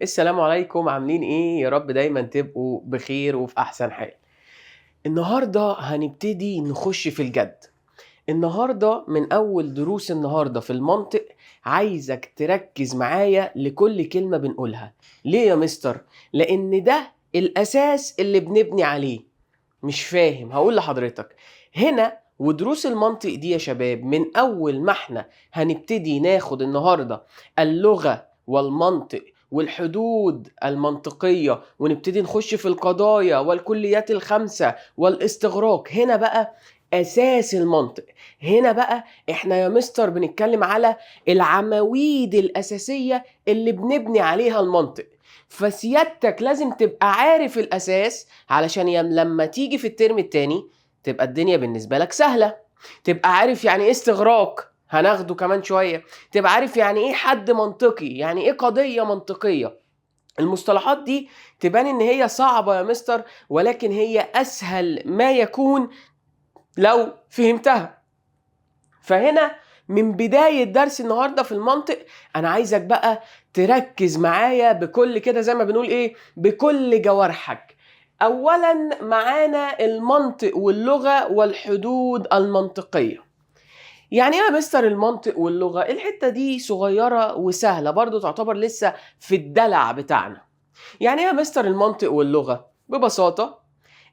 السلام عليكم، عاملين ايه؟ يا رب دايما تبقوا بخير وفي احسن حال. النهارده هنبتدي نخش في الجد. النهارده من اول دروس النهارده في المنطق عايزك تركز معايا لكل كلمة بنقولها. ليه يا مستر؟ لان ده الاساس اللي بنبني عليه. مش فاهم؟ هقول لحضرتك. هنا ودروس المنطق دي يا شباب، من اول ما احنا هنبتدي ناخد النهارده اللغة والمنطق والحدود المنطقية، ونبتدي نخش في القضايا والكليات الخمسة والاستغراق. هنا بقى أساس المنطق. هنا بقى احنا يا مستر بنتكلم على العواميد الأساسية اللي بنبني عليها المنطق. فسيادتك لازم تبقى عارف الأساس علشان لما تيجي في الترم التاني تبقى الدنيا بالنسبة لك سهلة. تبقى عارف يعني ايه استغراق، هناخده كمان شوية. تبقى عارف يعني ايه حد منطقي، يعني ايه قضية منطقية. المصطلحات دي تبان ان هي صعبة يا مستر، ولكن هي اسهل ما يكون لو فهمتها. فهنا من بداية درس النهاردة في المنطق أنا عايزك بقى تركز معايا بكل كده، زي ما بنقول إيه، بكل جوارحك. أولا معانا المنطق واللغة والحدود المنطقية. يعني ايه يا مستر المنطق واللغة؟ الحتة دي صغيرة وسهلة برضو، تعتبر لسه في الدلع بتاعنا. يعني ايه يا مستر المنطق واللغة؟ ببساطة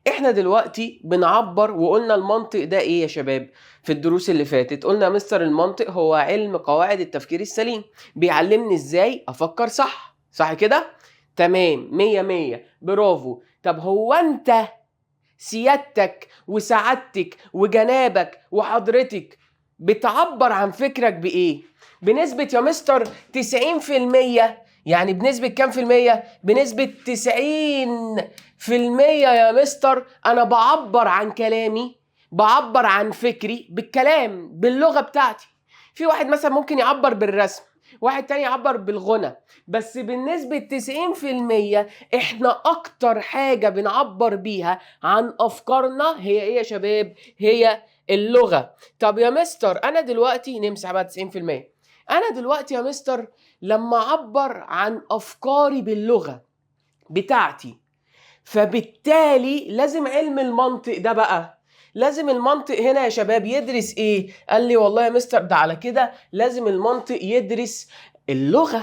احنا دلوقتي بنعبر، وقلنا المنطق ده ايه يا شباب؟ في الدروس اللي فاتت قلنا يا مستر المنطق هو علم قواعد التفكير السليم، بيعلمني ازاي افكر صح. صح كده؟ تمام، مية مية، برافو. طب هو انت سيادتك وسعادتك وجنابك وحضرتك بتعبر عن فكرك بإيه؟ بنسبة يا مستر 90%. يعني بنسبة كام في المية؟ بنسبة 90% يا مستر. أنا بعبر عن كلامي، بعبر عن فكري بالكلام، باللغة بتاعتي. في واحد مثلا ممكن يعبر بالرسم، واحد تاني يعبر بالغنى، بس بالنسبة 90% احنا اكتر حاجة بنعبر بيها عن افكارنا هي ايه يا شباب؟ هي اللغة. طب يا مستر انا دلوقتي نمسح بقى 90%. انا دلوقتي يا مستر لما اعبر عن افكاري باللغة بتاعتي، فبالتالي لازم علم المنطق ده بقى. لازم المنطق هنا يا شباب يدرس ايه؟ قال لي والله يا مستر ده على كده لازم المنطق يدرس اللغة.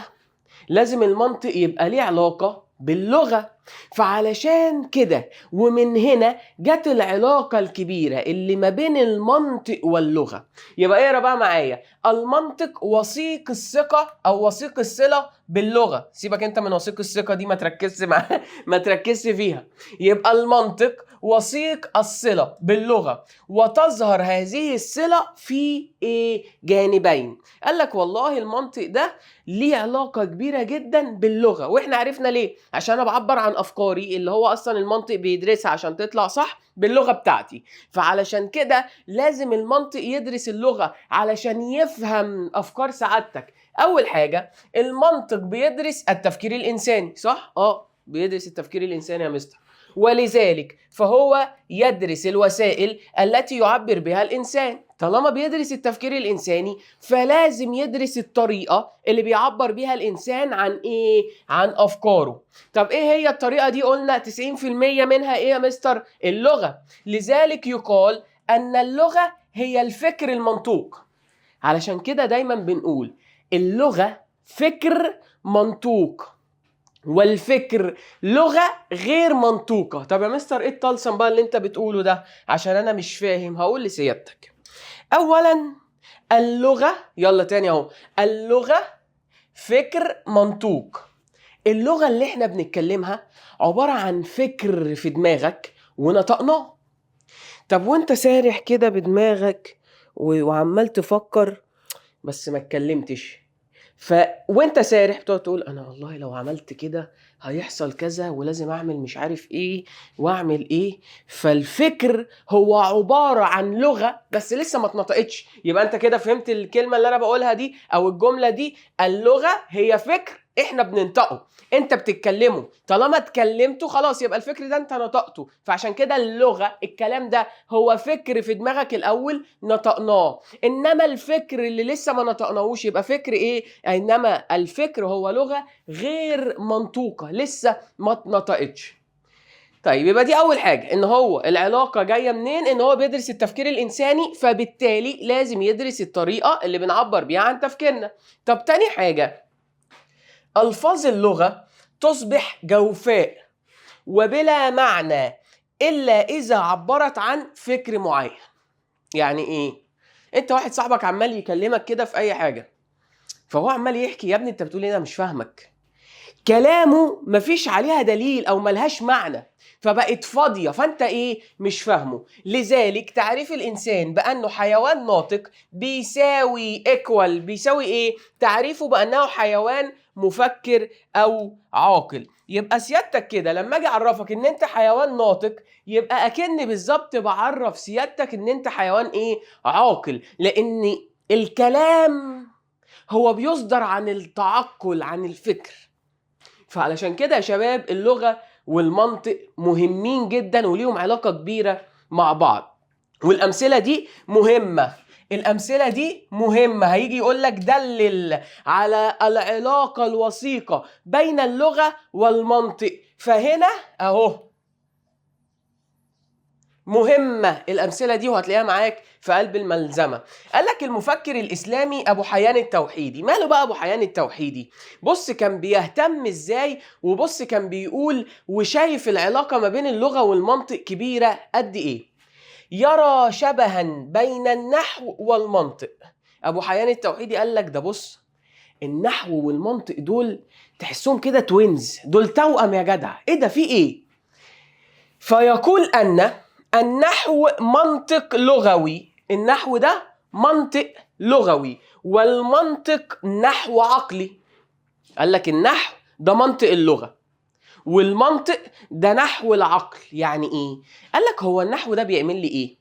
لازم المنطق يبقى ليه علاقة باللغة. فعلشان كده ومن هنا جت العلاقة الكبيرة اللي ما بين المنطق واللغة. يبقى اقرا بقى معايا: المنطق وثيق الثقة او وثيق الصلة باللغة. سيبك انت من وثيق الثقة دي، ما تركزش ما تركزش فيها. يبقى المنطق وثيق الصلة باللغة، وتظهر هذه الصلة في ايه؟ جانبين. قال لك والله المنطق ده ليه علاقة كبيرة جدا باللغة. واحنا عرفنا ليه؟ عشان انا بعبر عن افكاري اللي هو اصلا المنطق بيدرسها عشان تطلع صح باللغة بتاعتي. فعلشان كده لازم المنطق يدرس اللغة علشان يفهم افكار سعادتك. اول حاجة المنطق بيدرس التفكير الانساني، صح؟ بيدرس التفكير الانساني يا مستر. ولذلك فهو يدرس الوسائل التي يعبر بها الانسان. طالما بيدرس التفكير الانساني فلازم يدرس الطريقة اللي بيعبر بيها الانسان عن ايه؟ عن افكاره. طب ايه هي الطريقة دي؟ قلنا 90% منها ايه يا مستر؟ اللغة. لذلك يقال ان اللغة هي الفكر المنطوق. علشان كده دايما بنقول اللغة فكر منطوق، والفكر لغة غير منطوقة. طب يا مستر ايه الطلسم بقى اللي انت بتقوله ده؟ عشان انا مش فاهم. هقول لسيادتك. اولا اللغة، يلا تاني اهو، اللغة فكر منطوق. اللغة اللي احنا بنتكلمها عبارة عن فكر في دماغك ونطقناه. طب وانت سارح كده بدماغك وعمال تفكر بس ما اتكلمتش، وانت سارح بتقعد تقول انا والله لو عملت كده هيحصل كذا، ولازم اعمل مش عارف ايه واعمل ايه. فالفكر هو عبارة عن لغة بس لسه ما اتنطقتش. يبقى انت كده فهمت الكلمة اللي انا بقولها دي او الجملة دي. اللغة هي فكر احنا بننطقه، انت بتتكلمه، طالما اتكلمته خلاص يبقى الفكر ده انت نطقته. فعشان كده اللغة الكلام ده هو فكر في دماغك الاول نطقناه، انما الفكر اللي لسه ما نطقناهوش يبقى فكر ايه؟ انما الفكر هو لغة غير منطوقة لسه ما اتنطقتش. طيب يبقى دي اول حاجه، ان هو العلاقه جايه منين؟ ان هو بيدرس التفكير الانساني، فبالتالي لازم يدرس الطريقه اللي بنعبر بيها عن تفكيرنا. طب تاني حاجه، الفاظ اللغه تصبح جوفاء وبلا معنى الا اذا عبرت عن فكر معين. يعني ايه؟ انت واحد صاحبك عمال يكلمك كده في اي حاجه، فهو عمال يحكي، يا ابني انت بتقول ايه؟ انا مش فاهمك. كلامه مفيش عليها دليل او ملهاش معنى، فبقت فاضية، فانت ايه؟ مش فاهمه. لذلك تعريف الانسان بانه حيوان ناطق بيساوي بيساوي ايه؟ تعريفه بانه حيوان مفكر او عاقل. يبقى سيادتك كده لما اجي اعرفك ان انت حيوان ناطق، يبقى اكن بالظبط بعرف سيادتك ان انت حيوان ايه؟ عاقل، لان الكلام هو بيصدر عن التعقل، عن الفكر. فعلشان كده يا شباب اللغة والمنطق مهمين جدا وليهم علاقة كبيرة مع بعض، والأمثلة دي مهمة. الأمثلة دي مهمة، هيجي يقول لك دلل على العلاقة الوثيقة بين اللغة والمنطق، فهنا أهو مهمة الأمثلة دي وهتلاقيها معاك في قلب الملزمة. قال لك المفكر الإسلامي أبو حيان التوحيدي. ماله بقى أبو حيان التوحيدي؟ بص كان بيهتم إزاي، وبص كان بيقول وشايف العلاقة ما بين اللغة والمنطق كبيرة قد إيه. يرى شبها بين النحو والمنطق. أبو حيان التوحيدي قال لك ده بص، النحو والمنطق دول تحسهم كده توينز، دول توأم يا جدع، إيه ده في إيه؟ فيقول أن النحو منطق لغوي، النحو ده منطق لغوي والمنطق نحو عقلي. قال لك النحو ده منطق اللغة والمنطق ده نحو العقل. يعني ايه؟ قال لك هو النحو ده بيعمل لي ايه؟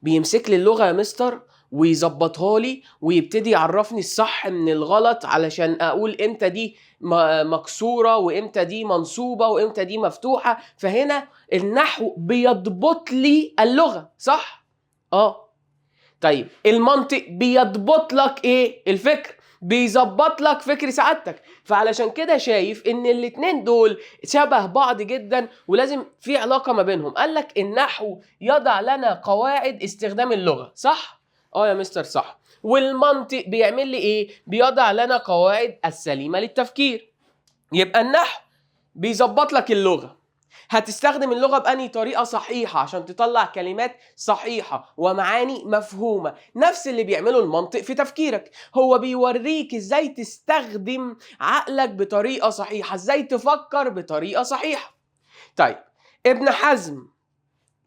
بيمسك لي اللغة يا مستر ويظبطها لي ويبتدي يعرفني الصح من الغلط، علشان اقول امتى دي مكسورة وامتى دي منصوبة وامتى دي مفتوحة. فهنا النحو بيضبط لي اللغة، صح؟ طيب المنطق بيضبط لك ايه؟ الفكر، بيظبط لك فكر سعادتك. فعلشان كده شايف ان الاتنين دول شبه بعض جدا ولازم في علاقة ما بينهم. قال لك النحو يضع لنا قواعد استخدام اللغة، صح؟ يا مستر صح. والمنطق بيعمل لي ايه؟ بيضع لنا قواعد السليمة للتفكير. يبقى النحو بيظبط لك اللغة، هتستخدم اللغة بأني طريقة صحيحة عشان تطلع كلمات صحيحة ومعاني مفهومة. نفس اللي بيعمله المنطق في تفكيرك، هو بيوريك ازاي تستخدم عقلك بطريقة صحيحة، ازاي تفكر بطريقة صحيحة. طيب ابن حزم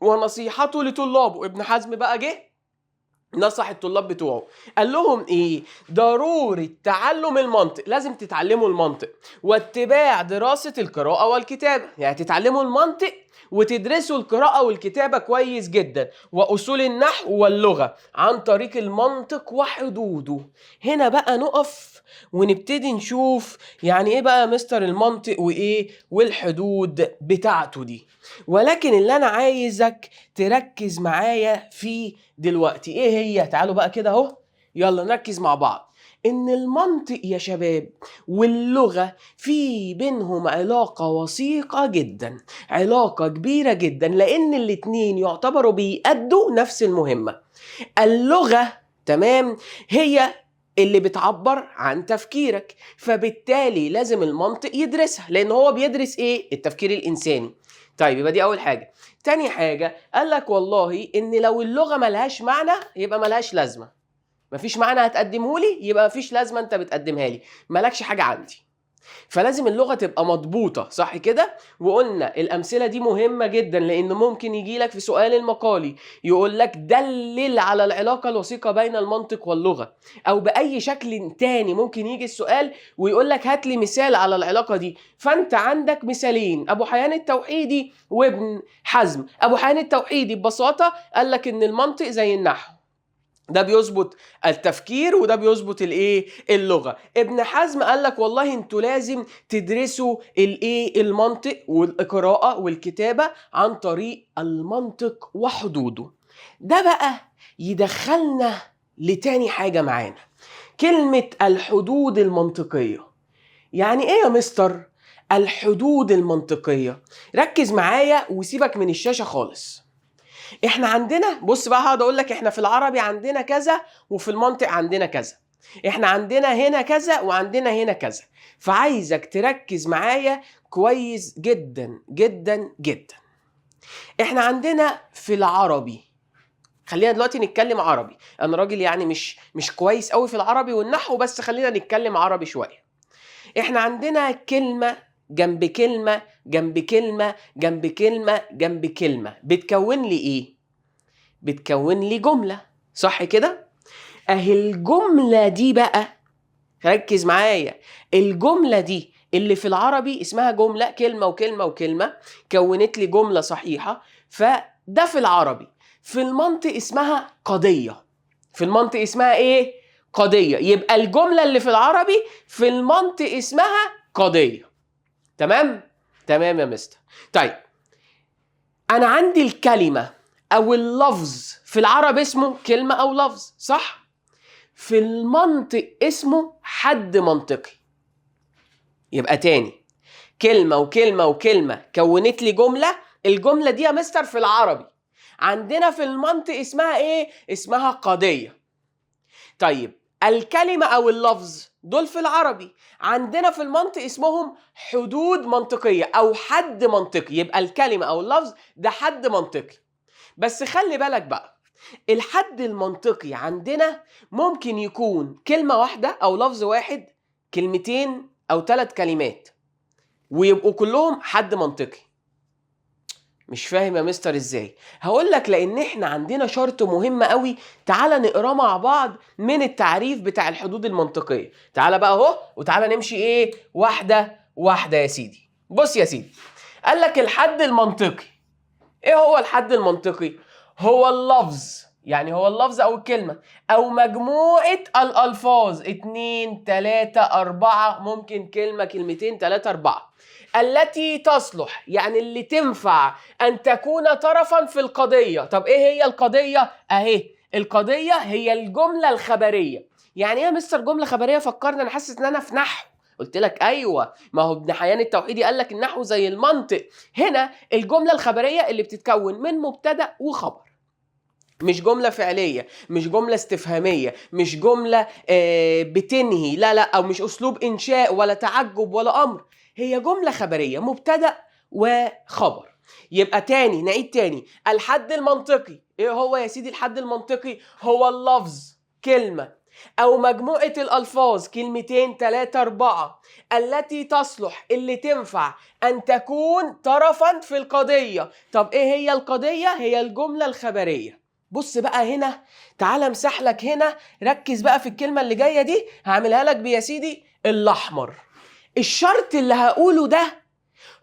ونصيحته لطلابه، ابن حزم بقى جه نصح الطلاب بتوعه، قال لهم ايه؟ ضروري تعلم المنطق، لازم تتعلموا المنطق، واتباع دراسة القراءة والكتابة. يعني تتعلموا المنطق وتدرسوا القراءة والكتابة كويس جدا، وأصول النحو واللغة عن طريق المنطق وحدوده. هنا بقى نقف ونبتدي نشوف يعني ايه بقى مستر المنطق وايه والحدود بتاعته دي. ولكن اللي انا عايزك تركز معايا فيه دلوقتي ايه هي؟ تعالوا بقى كده اهو، يلا نركز مع بعض. ان المنطق يا شباب واللغة في بينهم علاقة وثيقة جدا، علاقة كبيرة جدا، لان الاتنين يعتبروا بيأدوا نفس المهمة. اللغة تمام هي اللي بتعبر عن تفكيرك، فبالتالي لازم المنطق يدرسها، لان هو بيدرس ايه؟ التفكير الانساني. طيب يبقى دي اول حاجة. تاني حاجة قال لك والله ان لو اللغة ملهاش معنى يبقى ملهاش لازمة، مفيش معنى هتقدمه لي يبقى مفيش لازمة انت بتقدمها لي، مالكش حاجة عندي. فلازم اللغة تبقى مضبوطة، صح كده؟ وقلنا الأمثلة دي مهمة جدا، لأن ممكن يجيلك في سؤال المقالي يقول لك دلل على العلاقة الوثيقة بين المنطق واللغة، أو بأي شكل تاني ممكن يجي السؤال ويقول لك هات لي مثال على العلاقة دي. فأنت عندك مثالين، أبو حيان التوحيدي وابن حزم. أبو حيان التوحيدي ببساطة قال لك إن المنطق زي النحو، ده بيظبط التفكير وده بيظبط الايه اللغه. ابن حزم قال لك والله انتوا لازم تدرسوا الايه المنطق والقراءه والكتابه عن طريق المنطق وحدوده. ده بقى يدخلنا لتاني حاجه معانا، كلمه الحدود المنطقيه. يعني ايه يا مستر الحدود المنطقيه؟ ركز معايا وسيبك من الشاشه خالص. احنا عندنا، بص بقى هقعد اقول لك احنا في العربي عندنا كذا وفي المنطق عندنا كذا، احنا عندنا هنا كذا وعندنا هنا كذا، فعايزك تركز معايا كويس جدا جدا جدا. احنا عندنا في العربي، خلينا دلوقتي نتكلم عربي، انا راجل يعني مش كويس قوي في العربي والنحو، بس خلينا نتكلم عربي شوية. احنا عندنا كلمة جنب كلمة جنب كلمة جنب كلمة جنب كلمة، بتكون لي ايه؟ بتكون لي جملة، صح كده؟ اهي الجملة دي بقى، ركز معايا، الجملة دي اللي في العربي اسمها جملة، كلمة وكلمة وكلمة كونت لي جملة صحيحة، فده في العربي. في المنطق اسمها قضية. في المنطق اسمها ايه؟ قضية. يبقى الجملة اللي في العربي في المنطق اسمها قضية. تمام؟ تمام يا مستر. طيب انا عندي الكلمة او اللفظ في العربي اسمه كلمة او لفظ، صح؟ في المنطق اسمه حد منطقي. يبقى تاني، كلمة وكلمة وكلمة كونت لي جملة، الجملة دي يا مستر في العربي. عندنا في المنطق اسمها ايه؟ اسمها قضية. طيب الكلمة او اللفظ دول في العربي، عندنا في المنطق اسمهم حدود منطقية او حد منطقي. يبقى الكلمة او اللفظ ده حد منطقي. بس خلي بالك بقى، الحد المنطقي عندنا ممكن يكون كلمة واحدة أو لفظ واحد، كلمتين أو 3 كلمات، ويبقوا كلهم حد منطقي. مش فاهم يا مستر ازاي؟ هقول لك لأن احنا عندنا شرط مهم قوي، تعالى نقراه مع بعض من التعريف بتاع الحدود المنطقية. تعالى بقى اهو وتعالى نمشي ايه واحدة واحدة يا سيدي. بص يا سيدي، قال لك الحد المنطقي. ايه هو الحد المنطقي؟ هو اللفظ، يعني هو اللفظ او الكلمة او مجموعة الالفاظ، 2 3 4، ممكن كلمة كلمتين 3 4، التي تصلح، يعني اللي تنفع ان تكون طرفا في القضية. طب ايه هي القضية؟ اهي القضية هي الجملة الخبرية. يعني ايه يا مستر جملة خبرية؟ فكرني، انا حاسس ان انا في نحو. قلت لك ايوه، ما هو ابن حيان التوحيدي قال لك النحو زي المنطق. هنا الجملة الخبرية اللي بتتكون من مبتدأ وخبر، مش جملة فعلية، مش جملة استفهامية، مش جملة بتنهي، لا لا، أو مش أسلوب إنشاء ولا تعجب ولا أمر، هي جملة خبرية مبتدأ وخبر. يبقى تاني، نعيد تاني، الحد المنطقي إيه هو يا سيدي؟ الحد المنطقي هو اللفظ، كلمة أو مجموعة الألفاظ، كلمتين 3 4، التي تصلح، اللي تنفع أن تكون طرفا في القضية. طب إيه هي القضية؟ هي الجملة الخبرية. بص بقى هنا، تعال امسح لك هنا، ركز بقى في الكلمة اللي جاية دي، هعملها لك بيا سيدي الأحمر. الشرط اللي هقوله ده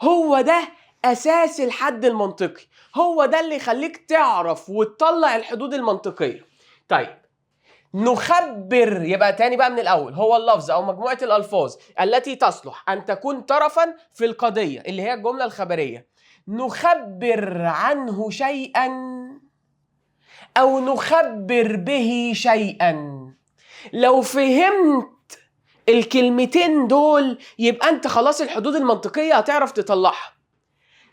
هو ده أساس الحد المنطقي، هو ده اللي يخليك تعرف وتطلع الحدود المنطقية. طيب نخبر، يبقى تاني بقى من الأول، هو اللفظ أو مجموعة الألفاظ التي تصلح أن تكون طرفا في القضية اللي هي الجملة الخبرية. نخبر عنه شيئا أو نخبر به شيئا. لو فهمت الكلمتين دول يبقى أنت خلاص الحدود المنطقية هتعرف تطلعها.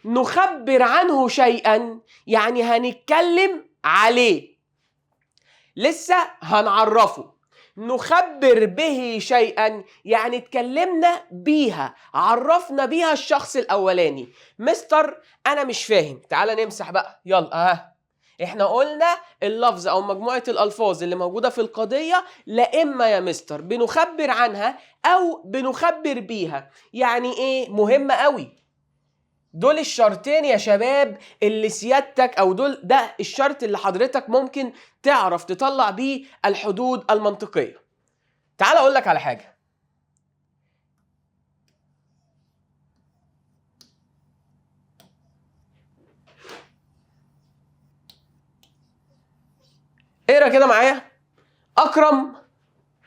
نخبر عنه شيئا يعني هنتكلم عليه، لسه هنعرفه. نخبر به شيئا يعني اتكلمنا بيها، عرفنا بيها الشخص الأولاني. مستر أنا مش فاهم، تعال نمسح بقى، يلا احنا قلنا اللفظ او مجموعة الالفاظ اللي موجودة في القضية، لا اما يا مستر بنخبر عنها او بنخبر بيها. يعني ايه؟ مهم قوي، دول الشرطين يا شباب اللي سيادتك، او ده الشرط اللي حضرتك ممكن تعرف تطلع بيه الحدود المنطقية. تعال اقول لك على حاجة. اقرا كده معايا، اكرم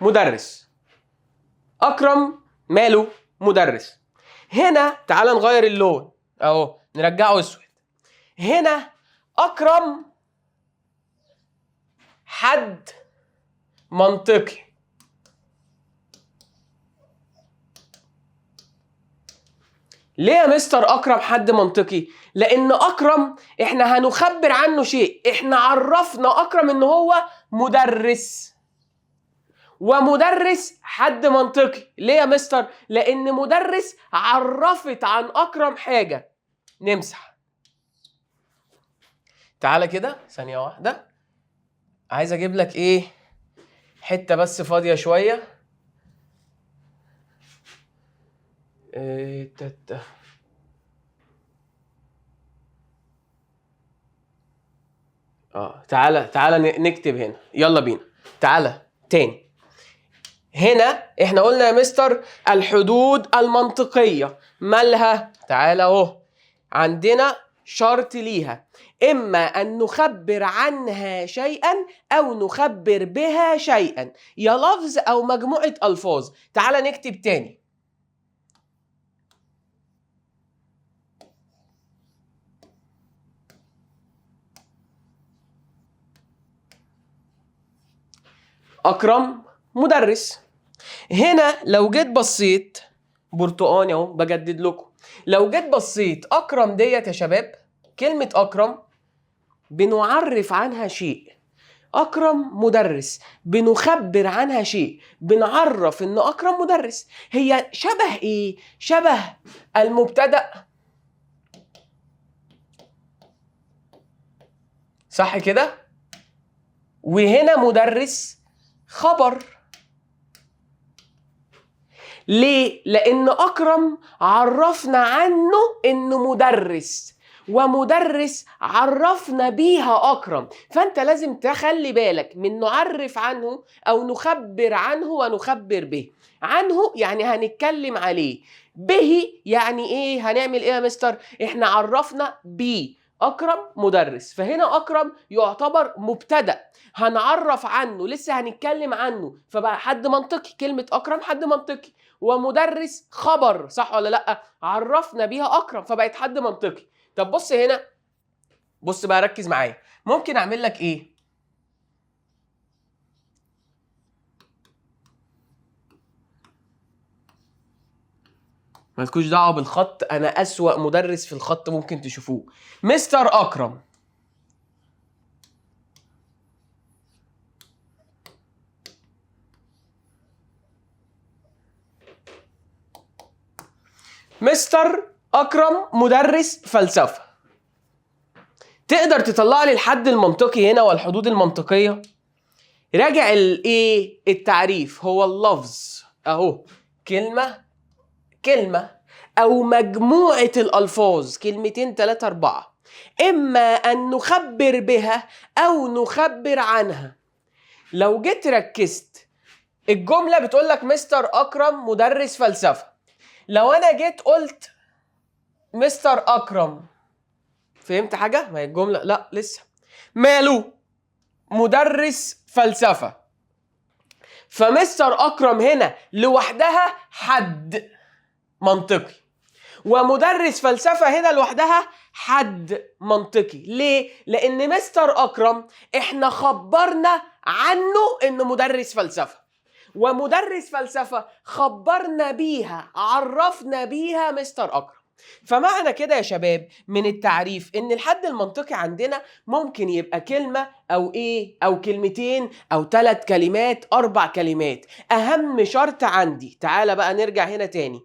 مدرس. اكرم ماله؟ مدرس. هنا تعال نغير اللون اهو، نرجعه اسود. هنا اكرم حد منطقي. ليه يا مستر اكرم حد منطقي؟ لان اكرم احنا هنخبر عنه شيء، احنا عرفنا اكرم ان هو مدرس، ومدرس حد منطقي. ليه يا مستر؟ لان مدرس عرفت عن اكرم حاجه. نمسح. تعالى كده ثانيه واحده، عايز اجيب لك ايه، حته بس فاضيه شويه. تعالى نكتب هنا، يلا بينا. تعالى تاني. هنا احنا قلنا يا مستر الحدود المنطقية مالها؟ تعالى اهو، عندنا شرط ليها، اما ان نخبر عنها شيئا او نخبر بها شيئا، يا لفظ او مجموعة الفاظ. تعالى نكتب تاني. اكرم مدرس. هنا لو جيت بصيت، برتقاني اهو بجدد لكم، لو جيت بصيت اكرم ديت يا شباب، كلمة اكرم بنعرف عنها شيء. اكرم مدرس بنخبر عنها شيء، بنعرف ان اكرم مدرس. هي شبه ايه؟ شبه المبتدأ، صح كده؟ وهنا مدرس خبر. ليه؟ لأن أكرم عرفنا عنه إنه مدرس، ومدرس عرفنا بيها أكرم. فأنت لازم تخلي بالك من نعرف عنه أو نخبر عنه ونخبر به. عنه يعني هنتكلم عليه، به يعني إيه؟ هنعمل إيه يا مستر؟ إحنا عرفنا بيه أكرم مدرس، فهنا أكرم يعتبر مبتدأ هنعرف عنه، لسه هنتكلم عنه، فبقى حد منطقي. كلمة أكرم حد منطقي، ومدرس خبر، صح ولا لأ؟ عرفنا بيها أكرم فبقت حد منطقي. طب بص هنا، بص بقى ركز معايا. ممكن أعمل لك إيه؟ مالكوش دعوة بالخط، أنا أسوأ مدرس في الخط ممكن تشوفوه. مستر أكرم. مستر أكرم مدرس فلسفة. تقدر تطلع لي الحد المنطقي هنا والحدود المنطقية؟ راجع الايه؟ التعريف هو اللفظ اهو، كلمة او مجموعة الالفاظ، كلمتين 3 4، اما ان نخبر بها او نخبر عنها. لو جيت ركزت، الجملة بتقول لك مستر اكرم مدرس فلسفة. لو انا جيت قلت مستر اكرم، فهمت حاجة؟ ما هي الجملة لا لسه. ماله؟ مدرس فلسفة. فمستر أكرم هنا لوحدها حد منطقي، ومدرس فلسفة هنا لوحدها حد منطقي. ليه؟ لأن مستر أكرم إحنا خبرنا عنه إنه مدرس فلسفة، ومدرس فلسفة خبرنا بيها، عرفنا بيها مستر أكرم. فمعنى كده يا شباب من التعريف ان الحد المنطقي عندنا ممكن يبقى كلمة او ايه، او كلمتين او 3 كلمات 4 كلمات. اهم شرط عندي، تعالى بقى نرجع هنا تاني،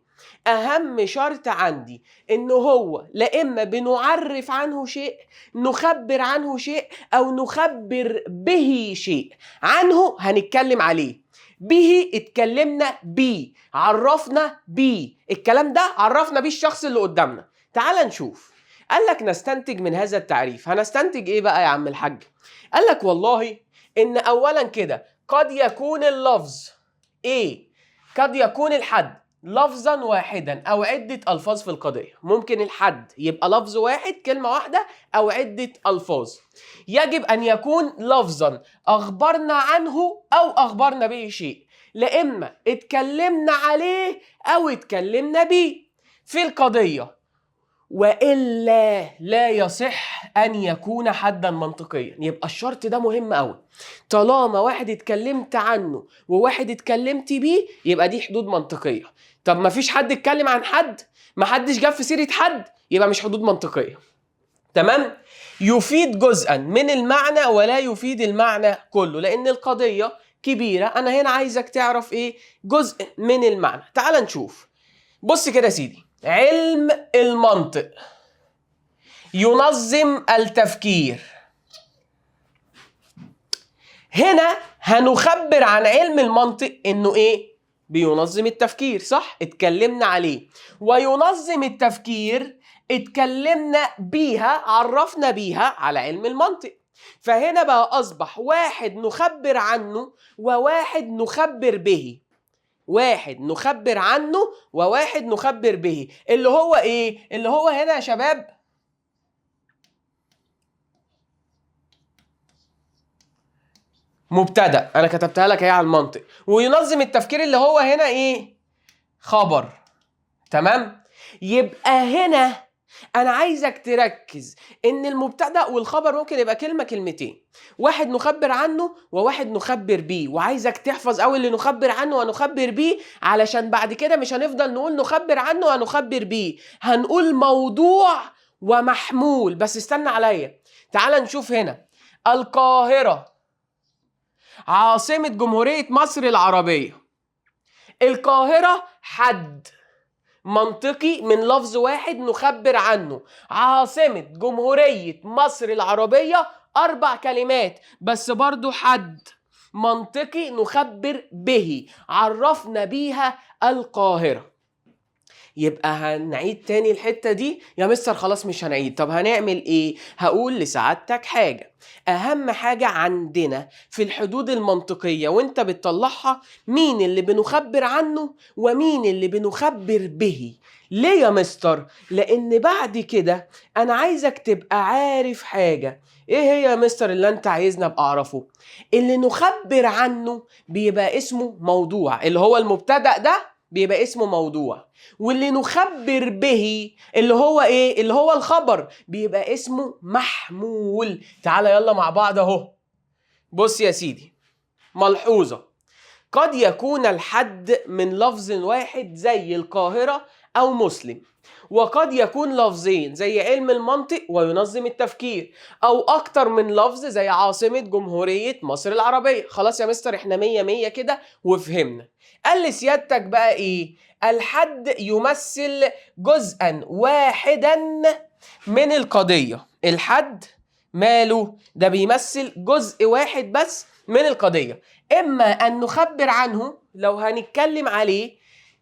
اهم شرط عندي انه هو لا اما بنعرف عنه شيء، نخبر عنه شيء، او نخبر به شيء. عنه هنتكلم عليه، به اتكلمنا بيه، عرفنا بيه، الكلام ده عرفنا بيه الشخص اللي قدامنا. تعال نشوف. قال لك نستنتج من هذا التعريف. هنستنتج ايه بقى يا عم الحاج؟ قال لك والله ان اولا كده قد يكون اللفظ ايه، قد يكون الحد لفظا واحدا أو عدة ألفاظ في القضية. ممكن الحد يبقى لفظ واحد كلمة واحدة أو عدة ألفاظ. يجب أن يكون لفظا أخبرنا عنه أو أخبرنا به شيء، لا إما اتكلمنا عليه أو اتكلمنا به في القضية، وإلا لا يصح أن يكون حدا منطقيا. يبقى الشرط ده مهم أوي. طالما واحد اتكلمت عنه وواحد اتكلمت بيه يبقى دي حدود منطقية. طب ما فيش حد اتكلم عن حد، ما حدش جاب في سيرة حد، يبقى مش حدود منطقية. تمام؟ يفيد جزءا من المعنى ولا يفيد المعنى كله، لأن القضية كبيرة. أنا هنا عايزك تعرف إيه؟ جزء من المعنى. تعال نشوف. بص كده يا سيدي، علم المنطق ينظم التفكير. هنا هنخبر عن علم المنطق انه ايه؟ بينظم التفكير، صح؟ اتكلمنا عليه. وينظم التفكير اتكلمنا بيها، عرفنا بيها على علم المنطق. فهنا بقى اصبح واحد نخبر عنه وواحد نخبر به. واحد نخبر عنه وواحد نخبر به، اللي هو ايه؟ اللي هو هنا يا شباب مبتدأ، انا كتبتها لك اهي على المنطق. وينظم التفكير اللي هو هنا ايه؟ خبر. تمام؟ يبقى هنا انا عايزك تركز ان المبتدأ والخبر ممكن يبقى كلمة كلمتين، واحد نخبر عنه وواحد نخبر بيه. وعايزك تحفظ قوي اللي نخبر عنه ونخبر بيه، علشان بعد كده مش هنفضل نقول نخبر عنه ونخبر بيه، هنقول موضوع ومحمول. بس استنى عليا، تعال نشوف هنا. القاهرة عاصمة جمهورية مصر العربية. القاهرة حد منطقي من لفظ واحد نخبر عنه. عاصمة جمهورية مصر العربية 4 كلمات بس برضو حد منطقي نخبر به، عرفنا بيها القاهرة. يبقى هنعيد تاني الحتة دي يا مستر؟ خلاص مش هنعيد. طب هنعمل ايه؟ هقول لسعادتك حاجة. اهم حاجة عندنا في الحدود المنطقية وانت بتطلعها، مين اللي بنخبر عنه ومين اللي بنخبر به. ليه يا مستر؟ لان بعد كده انا عايزك تبقى عارف حاجة. ايه هي يا مستر اللي انت عايزنا ابقى اعرفه؟ اللي نخبر عنه بيبقى اسمه موضوع، اللي هو المبتدأ ده بيبقى اسمه موضوع. واللي نخبر به اللي هو ايه؟ اللي هو الخبر، بيبقى اسمه محمول. تعالى يلا مع بعض اهو. بص يا سيدي، ملحوظة: قد يكون الحد من لفظ واحد زي القاهرة أو مسلم، وقد يكون لفظين زي علم المنطق وينظم التفكير، أو أكتر من لفظ زي عاصمة جمهورية مصر العربية. خلاص يا مستر، احنا 100 كده وفهمنا. قال لي سيادتك بقى إيه؟ الحد يمثل جزءا واحدا من القضية. الحد ماله؟ ده بيمثل جزء واحد بس من القضية. إما أن نخبر عنه لو هنتكلم عليه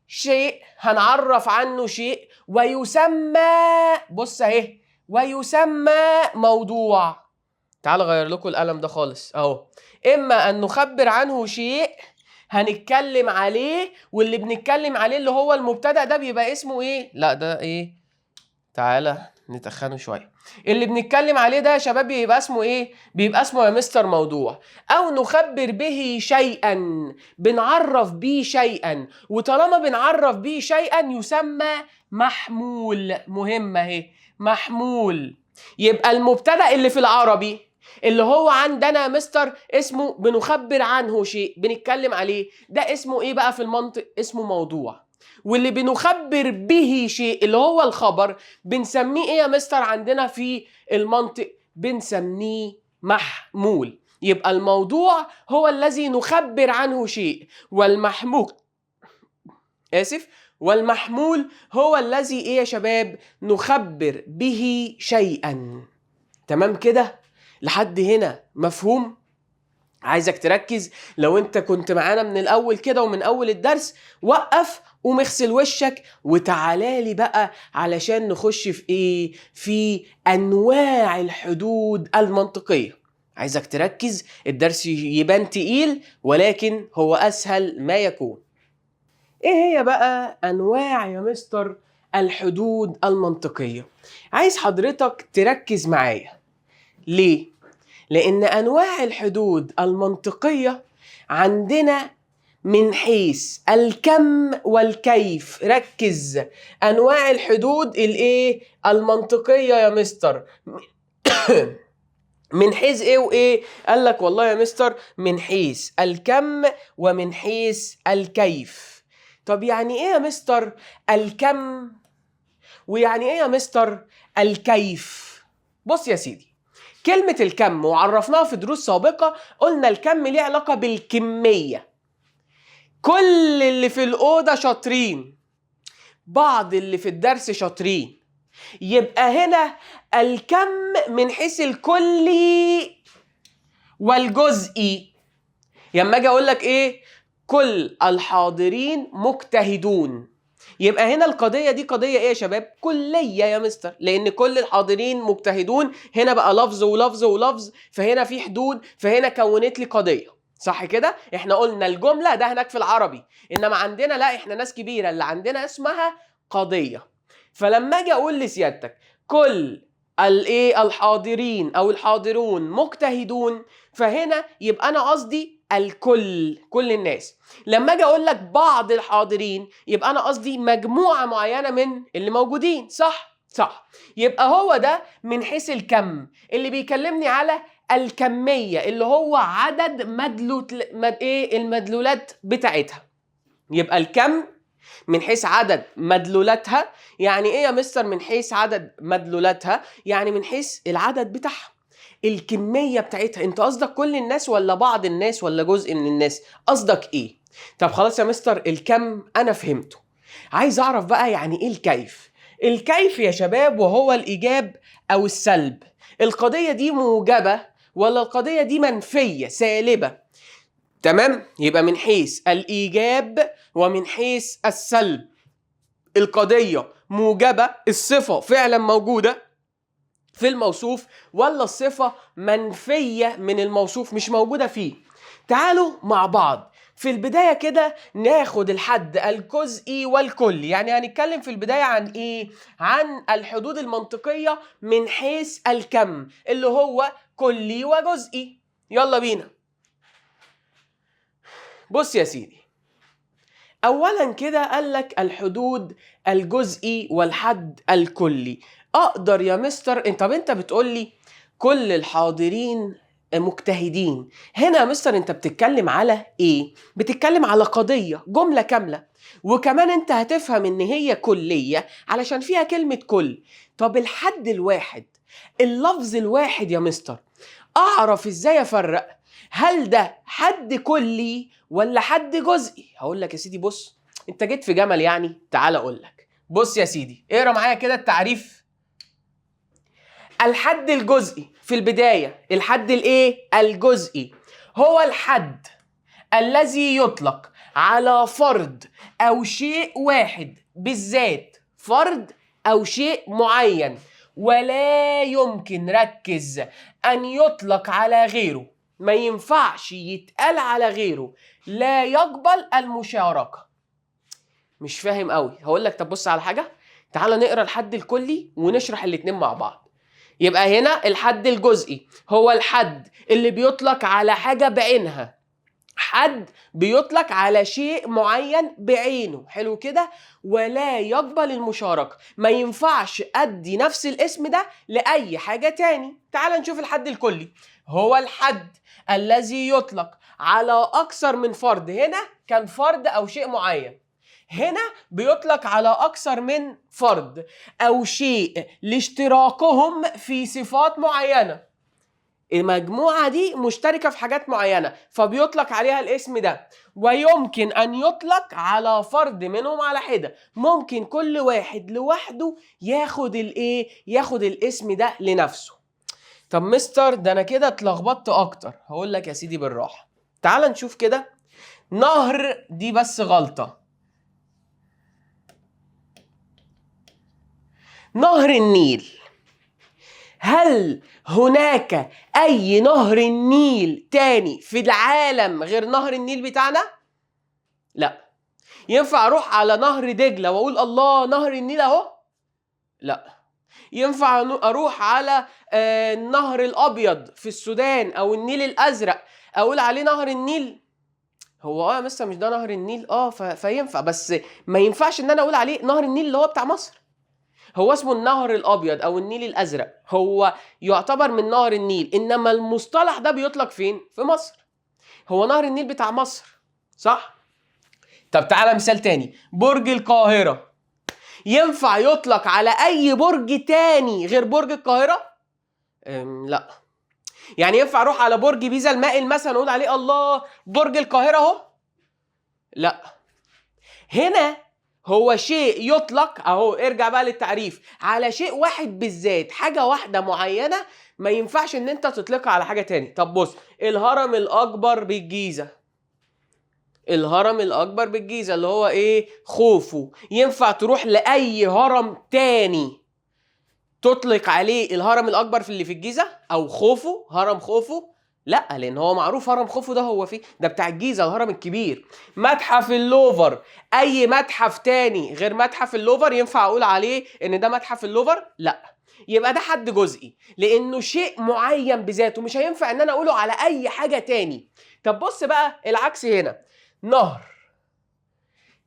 شيء، هنعرف عنه شيء، ويسمى، بص اهي، ويسمى موضوع. تعال غير لكم القلم ده خالص اهو. إما أن نخبر عنه شيء هنتكلم عليه، واللي بنتكلم عليه اللي هو المبتدأ ده بيبقى اسمه ايه؟ لا ده ايه؟ تعالى نتخنه شوية. اللي بنتكلم عليه ده يا شباب بيبقى اسمه ايه؟ بيبقى اسمه يا مستر موضوع. او نخبر به شيئا، بنعرف بيه شيئا، وطالما بنعرف بيه شيئا يسمى محمول. مهمة اهي، محمول. يبقى المبتدأ اللي في العربي اللي هو عندنا يا مستر اسمه بنخبر عنه شيء بنتكلم عليه، ده اسمه ايه بقى في المنطق؟ اسمه موضوع. واللي بنخبر به شيء اللي هو الخبر بنسميه ايه يا مستر عندنا في المنطق؟ بنسميه محمول. يبقى الموضوع هو الذي نخبر عنه شيء، والمحمول هو الذي ايه يا شباب؟ نخبر به شيئا. تمام كده؟ لحد هنا مفهوم؟ عايزك تركز. لو انت كنت معانا من الاول كده ومن اول الدرس، وقف قوم اغسل وشك وتعالى لي بقى علشان نخش في ايه؟ في انواع الحدود المنطقية. عايزك تركز، الدرس يبان تقيل ولكن هو اسهل ما يكون. ايه هي بقى انواع يا مستر الحدود المنطقية؟ عايز حضرتك تركز معايا. ليه؟ لان انواع الحدود المنطقية عندنا من حيث الكم والكيف. ركز. انواع الحدود الايه المنطقية يا مستر من حيث ايه وايه؟ قال لك والله يا مستر من حيث الكم ومن حيث الكيف. طب يعني ايه يا مستر الكم ويعني ايه يا مستر الكيف؟ بص يا سيدي، كلمة الكم وعرفناها في دروس سابقة، قلنا الكم ليه علاقة بالكمية. كل اللي في الأوضة شاطرين، بعض اللي في الدرس شاطرين، يبقى هنا الكم من حيث الكلي والجزئي. لما اجي اقول لك ايه؟ كل الحاضرين مجتهدون، يبقى هنا القضية دي قضية ايه يا شباب؟ كلية يا مستر، لان كل الحاضرين مجتهدون، هنا بقى لفظ ولفظ ولفظ، فهنا في حدود، فهنا كونت لي قضية. صح كده؟ احنا قلنا الجملة ده هناك في العربي، انما عندنا لا، احنا ناس كبيرة، اللي عندنا اسمها قضية. فلما اجي اقول لسيادتك كل الايه الحاضرين او الحاضرون مجتهدون، فهنا يبقى انا قصدي الكل، كل الناس. لما اجي اقول لك بعض الحاضرين، يبقى انا قصدي مجموعه معينه من اللي موجودين. صح صح. يبقى هو ده من حيث الكم اللي بيكلمني على الكميه، اللي هو عدد المدلولات بتاعتها. يبقى الكم من حيث عدد مدلولاتها. يعني ايه يا مستر من حيث عدد مدلولاتها؟ يعني من حيث العدد بتاعها، الكمية بتاعتها. انت قصدك كل الناس ولا بعض الناس ولا جزء من الناس؟ قصدك ايه؟ طب خلاص يا مستر، الكم انا فهمته. عايز اعرف بقى يعني ايه الكيف. الكيف يا شباب وهو الايجاب او السلب. القضية دي موجبة ولا القضية دي منفية سالبة؟ تمام؟ يبقى من حيث الإيجاب ومن حيث السلب، القضية موجبة، الصفة فعلا موجودة في الموصوف، ولا الصفة منفية من الموصوف مش موجودة فيه. تعالوا مع بعض في البداية كده ناخد الحد الجزئي والكلي. يعني هنتكلم في البداية عن ايه؟ عن الحدود المنطقية من حيث الكم اللي هو كلي وجزئي. يلا بينا. بص يا سيدي، اولا كده قال لك الحدود الجزئي والحد الكلي. اقدر يا مستر انت بتقول لي كل الحاضرين مجتهدين. هنا يا مستر انت بتتكلم على ايه؟ بتتكلم على قضية، جملة كاملة، وكمان انت هتفهم ان هي كلية علشان فيها كلمة كل. طب الحد الواحد، اللفظ الواحد يا مستر، اعرف ازاي افرق هل ده حد كلي ولا حد جزئي؟ هقول لك يا سيدي بص، انت جيت في جمل يعني، تعال اقول لك. بص يا سيدي، اقرا معايا كده التعريف. الحد الجزئي في البداية، الحد الايه الجزئي هو الحد الذي يطلق على فرد او شيء واحد بالذات، فرد او شيء معين، ولا يمكن، ركز، ان يطلق على غيره. ما ينفعش يتقال على غيره، لا يقبل المشاركة. مش فاهم قوي؟ هقول لك طب بص على حاجة، تعال نقرا الحد الكلي ونشرح الاتنين مع بعض. يبقى هنا الحد الجزئي هو الحد اللي بيطلق على حاجة بعينها، حد بيطلق على شيء معين بعينه، حلو كده، ولا يقبل المشاركة. ما ينفعش أدي نفس الاسم ده لأي حاجة تاني. تعال نشوف الحد الكلي. هو الحد الذي يطلق على أكثر من فرد. هنا كان فرد أو شيء معين، هنا بيطلق على أكثر من فرد أو شيء لاشتراكهم في صفات معينة. المجموعة دي مشتركة في حاجات معينة فبيطلق عليها الاسم ده. ويمكن أن يطلق على فرد منهم على حدة، ممكن كل واحد لوحده ياخد الايه، ياخد الاسم ده لنفسه. طب مستر ده أنا كده اتلخبطت أكتر. هقول لك يا سيدي بالراحة، تعال نشوف كده. نهر دي بس غلطة. نهر النيل، هل هناك أي نهر النيل تاني في العالم غير نهر النيل بتاعنا؟ لا. ينفع اروح على نهر دجلة واقول الله نهر النيل اهو؟ لا. ينفع اروح على النهر الابيض في السودان او النيل الازرق اقول عليه نهر النيل؟ هو مثلا مش ده نهر النيل؟ فينفع، بس ما ينفعش ان انا اقول عليه نهر النيل اللي هو بتاع مصر. هو اسمه النهر الابيض او النيل الازرق، هو يعتبر من نهر النيل، انما المصطلح ده بيطلق فين؟ في مصر. هو نهر النيل بتاع مصر، صح؟ طب تعالى مثال تاني، برج القاهرة ينفع يطلق على اي برج تاني غير برج القاهرة؟ لا. يعني ينفع اروح على برج بيزا المائل مثلا اقول عليه الله برج القاهرة اهو؟ لا. هنا هو شيء يطلق اهو، ارجع بقى للتعريف، على شيء واحد بالذات، حاجة واحدة معينة، ما ينفعش ان انت تطلقها على حاجة تاني. طب بص، الهرم الاكبر بالجيزة، الهرم الاكبر بالجيزة اللي هو ايه؟ خوفو، ينفع تروح لاي هرم تاني تطلق عليه الهرم الاكبر في اللي في الجيزة او خوفو، هرم خوفو؟ لا، لان هو معروف هرم خوفو ده هو فيه، ده بتاع الجيزة الهرم الكبير. متحف اللوفر، اي متحف تاني غير متحف اللوفر ينفع اقول عليه ان ده متحف اللوفر؟ لا. يبقى ده حد جزئي لانه شيء معين بذاته، مش هينفع ان انا اقوله على اي حاجة تاني. طب بص بقى العكس هنا، نهر،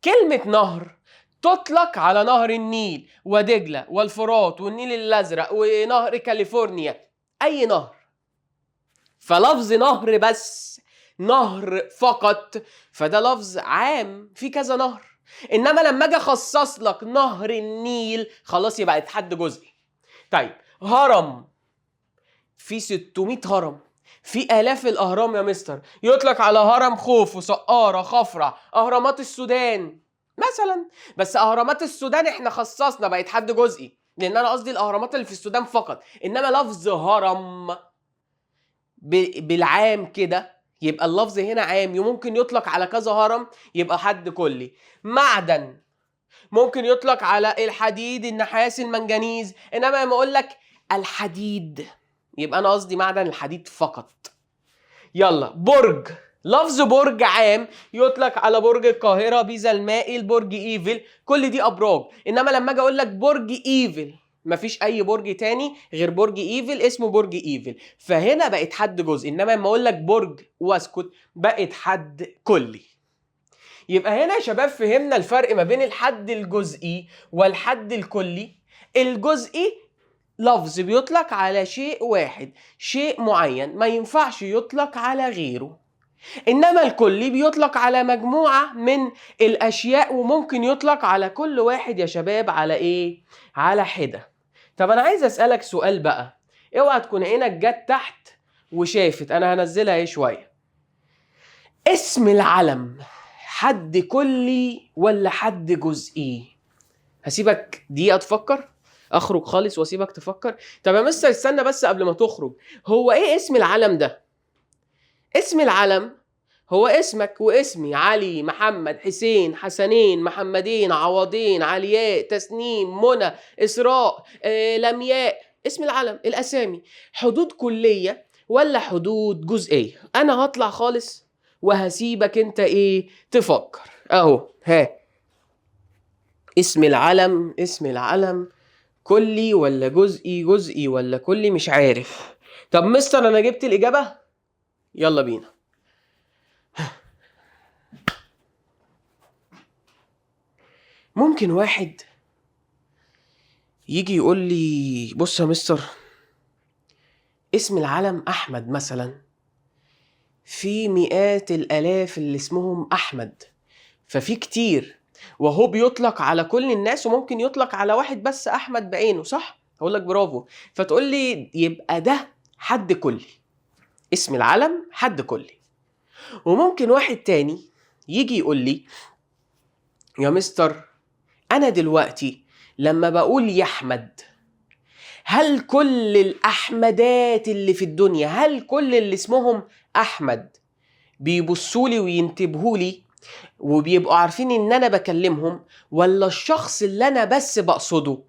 كلمة نهر تطلق على نهر النيل ودجلة والفرات والنيل الأزرق ونهر كاليفورنيا، أي نهر. فلفظ نهر بس، نهر فقط، فده لفظ عام في كذا نهر. إنما لما أجي أخصص لك نهر النيل خلاص يبقى حد جزئي. طيب هرم، في 600 هرم، في آلاف الأهرام يا مستر، يطلق على هرم خوف وسقارة خفرع، أهرامات السودان مثلا. بس أهرامات السودان احنا خصصنا بقت حد جزئي، لأن أنا قصدي الأهرامات اللي في السودان فقط. إنما لفظ هرم بالعام كده يبقى اللفظ هنا عام، ممكن يطلق على كذا هرم يبقى حد كلي. معدن ممكن يطلق على الحديد، النحاس، المنجنيز، إنما لما أقول لك الحديد يبقى أنا قصدي معدن الحديد فقط. يلا برج، لفظ برج عام يطلق على برج القاهرة، بيزا المائل، برج ايفل، كل دي ابراج. انما لما اجي اقول لك برج ايفل مفيش اي برج تاني غير برج ايفل اسمه برج ايفل، فهنا بقت حد جزء. انما لما اقول لك برج واسكت بقت حد كلي. يبقى هنا يا شباب فهمنا الفرق ما بين الحد الجزئي والحد الكلي. الجزئي لفظ بيطلق على شيء واحد، شيء معين، ما ينفعش يطلق على غيره. إنما الكلي بيطلق على مجموعة من الأشياء، وممكن يطلق على كل واحد يا شباب على إيه؟ على حدة. طب أنا عايز أسألك سؤال بقى، اوعى تكون عينك جت تحت وشافت، أنا هنزلها إيه شوية. اسم العلم حد كلي ولا حد جزئي؟ هسيبك دقيقة تفكر، اخرج خالص واسيبك تفكر. طب يا مستر استنى بس قبل ما تخرج، هو ايه اسم العلم ده؟ اسم العلم هو اسمك واسمي، علي، محمد، حسين، حسنين، محمدين، عوضين، علياء، تسنيم، منى، اسراء، لمياء. اسم العلم الاسامي حدود كلية ولا حدود جزئية؟ انا هطلع خالص وهسيبك انت ايه تفكر اهو. ها، اسم العلم، اسم العلم كلي ولا جزئي، جزئي ولا كلي؟ مش عارف. طب مستر انا جبت الاجابة، يلا بينا. ممكن واحد يجي يقول لي بص يا مستر، اسم العلم احمد مثلا، في مئات الالاف اللي اسمهم احمد، ففي كتير وهو بيطلق على كل الناس، وممكن يطلق على واحد بس احمد بعينه، صح؟ هقول لك برافو. فتقول لي يبقى ده حد كلي، اسم العلم حد كلي. وممكن واحد تاني يجي يقول لي يا مستر انا دلوقتي لما بقول يا احمد، هل كل الاحمدات اللي في الدنيا، هل كل اللي اسمهم احمد بيبصوا لي وينتبهوا لي وبيبقوا عارفين ان انا بكلمهم، ولا الشخص اللي انا بس بقصده؟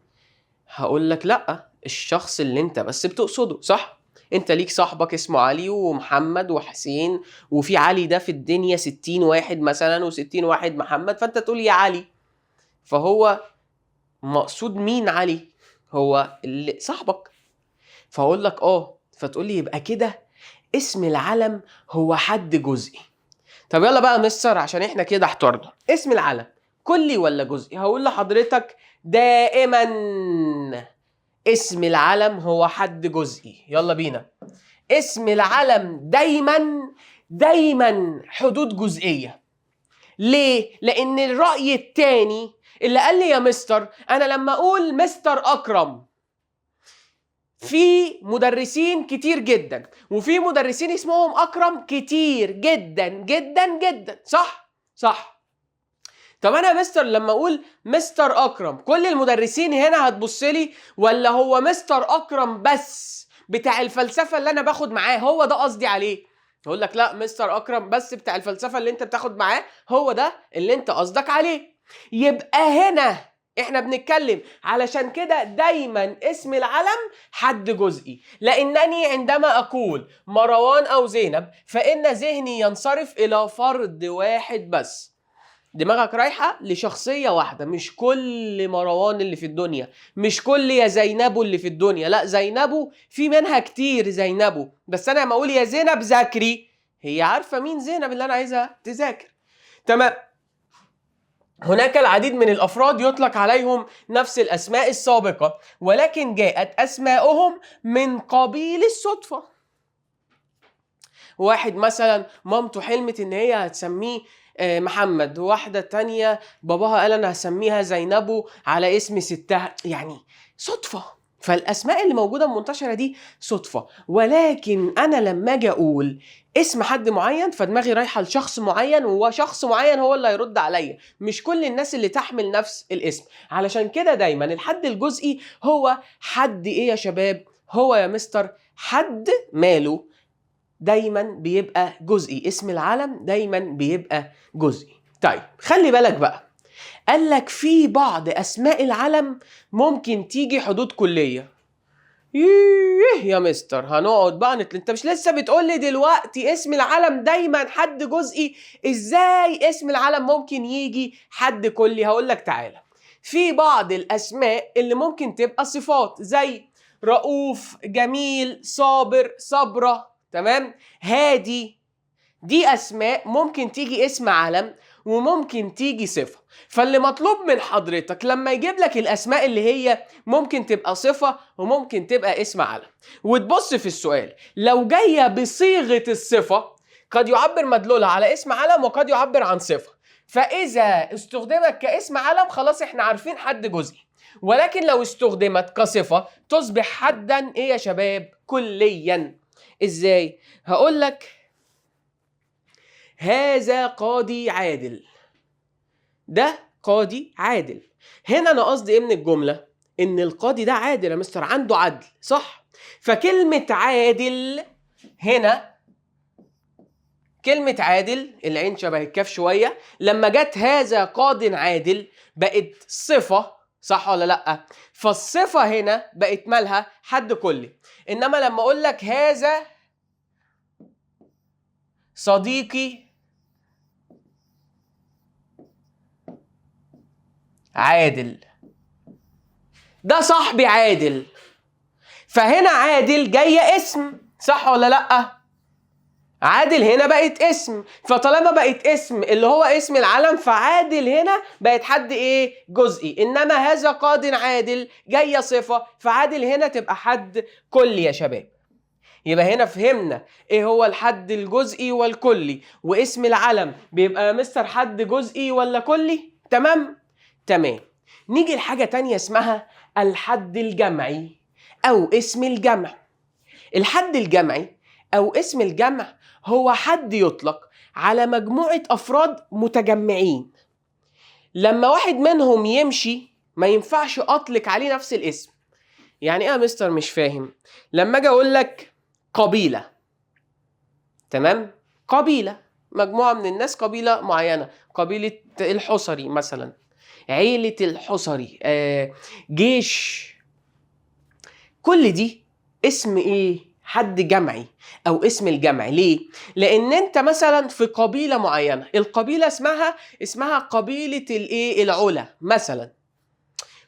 هقول لك لا، الشخص اللي انت بس بتقصده، صح؟ انت ليك صاحبك اسمه علي ومحمد وحسين، وفي علي ده في الدنيا 60 واحد مثلا و60 واحد محمد، فانت تقول يا علي. فهو مقصود مين علي؟ هو اللي صاحبك. فاقول لك فتقول لي يبقى كده اسم العلم هو حد جزئي. طب يلا بقى مستر، عشان احنا كده احترنا، اسم العلم كلي ولا جزئي؟ هقول لحضرتك دائما اسم العلم هو حد جزئي. يلا بينا. اسم العلم دايما حدود جزئية. ليه؟ لأن الرأي التاني اللي قال لي يا مستر أنا لما أقول مستر أكرم، في مدرسين كتير جدا وفي مدرسين اسمهم أكرم كتير جدا جدا جدا، صح؟ صح. طب أنا مستر لما أقول مستر أكرم كل المدرسين هنا هتبص لي، ولا هو مستر أكرم بس بتاع الفلسفة اللي أنا باخد معاه هو ده قصدي عليه؟ يقول لك لا، مستر أكرم بس بتاع الفلسفة اللي أنت بتاخد معاه هو ده اللي أنت قصدك عليه. يبقى هنا احنا بنتكلم علشان كده دايما اسم العلم حد جزئي، لانني عندما اقول مروان او زينب فان ذهني ينصرف الى فرد واحد بس. دماغك رايحة لشخصية واحدة، مش كل مروان اللي في الدنيا، مش كل يا زينبو اللي في الدنيا، لا زينبو في منها كتير زينبو، بس انا لما اقول يا زينب ذاكري هي عارفة مين زينب اللي انا عايزها تذاكر. تمام. هناك العديد من الأفراد يطلق عليهم نفس الأسماء السابقة، ولكن جاءت أسماؤهم من قبيل الصدفة. واحد مثلا مامته حلمت إن هي هتسميه محمد، وواحدة تانية باباها قال أنا هسميها زينبو على اسم ستها، يعني صدفة. فالأسماء اللي موجودة منتشرة دي صدفة، ولكن أنا لما أجي أقول اسم حد معين فدماغي رايحة لشخص معين، وشخص معين هو اللي هيرد عليا، مش كل الناس اللي تحمل نفس الاسم. علشان كده دايما الحد الجزئي هو حد إيه يا شباب؟ هو يا مستر حد ماله دايما بيبقى جزئي، اسم العلم دايما بيبقى جزئي. طيب خلي بالك بقى، قال لك في بعض اسماء العلم ممكن تيجي حدود كليه. يا مستر هنقعد بقى انت مش لسه بتقول لي دلوقتي اسم العلم دايما حد جزئي؟ ازاي اسم العلم ممكن يجي حد كلي؟ هقول لك تعالى. في بعض الاسماء اللي ممكن تبقى صفات، زي رؤوف، جميل، صابر، صبرة، تمام، هادي. دي اسماء ممكن تيجي اسم علم وممكن تيجي صفة. فاللي مطلوب من حضرتك لما يجيب لك الاسماء اللي هي ممكن تبقى صفة وممكن تبقى اسم علم، وتبص في السؤال لو جاية بصيغة الصفة قد يعبر مدلولها على اسم علم وقد يعبر عن صفة. فإذا استخدمت كاسم علم خلاص احنا عارفين حد جزئي، ولكن لو استخدمت كصفة تصبح حدا ايه يا شباب؟ كليا. ازاي؟ هقول لك هذا قاضي عادل، ده قاضي عادل. هنا انا قصدي ايه من الجملة؟ ان القاضي ده عادل يا مستر، عنده عدل، صح؟ فكلمة عادل هنا، كلمة عادل العين شبه الكاف شوية، لما جت هذا قاض عادل بقت صفة، صح ولا لأ؟ فالصفة هنا بقت مالها؟ حد كلي. إنما لما أقول لك هذا صديقي عادل، ده صاحبي عادل، فهنا عادل جاية اسم، صح ولا لأ؟ عادل هنا بقت اسم، فطالما بقت اسم اللي هو اسم العلم فعادل هنا بقت حد ايه؟ جزئي. انما هذا قاض عادل جايه صفه، فعادل هنا تبقى حد كلي يا شباب. يبقى هنا فهمنا ايه هو الحد الجزئي والكلي، واسم العلم بيبقى مستر حد جزئي ولا كلي. تمام. نيجي لحاجه تانية اسمها الحد الجمعي او اسم الجمع. الحد الجمعي او اسم الجمع هو حد يطلق على مجموعة أفراد متجمعين، لما واحد منهم يمشي ما ينفعش أطلق عليه نفس الاسم. يعني إيه يا مستر؟ مش فاهم. لما أجي أقول لك قبيلة، تمام، قبيلة مجموعة من الناس، قبيلة معينة، قبيلة الحصري مثلا، عيلة الحصري، جيش، كل دي اسم إيه؟ حد جمعي او اسم الجمع. ليه؟ لان انت مثلا في قبيله معينه، القبيله اسمها قبيله الايه، العلا مثلا.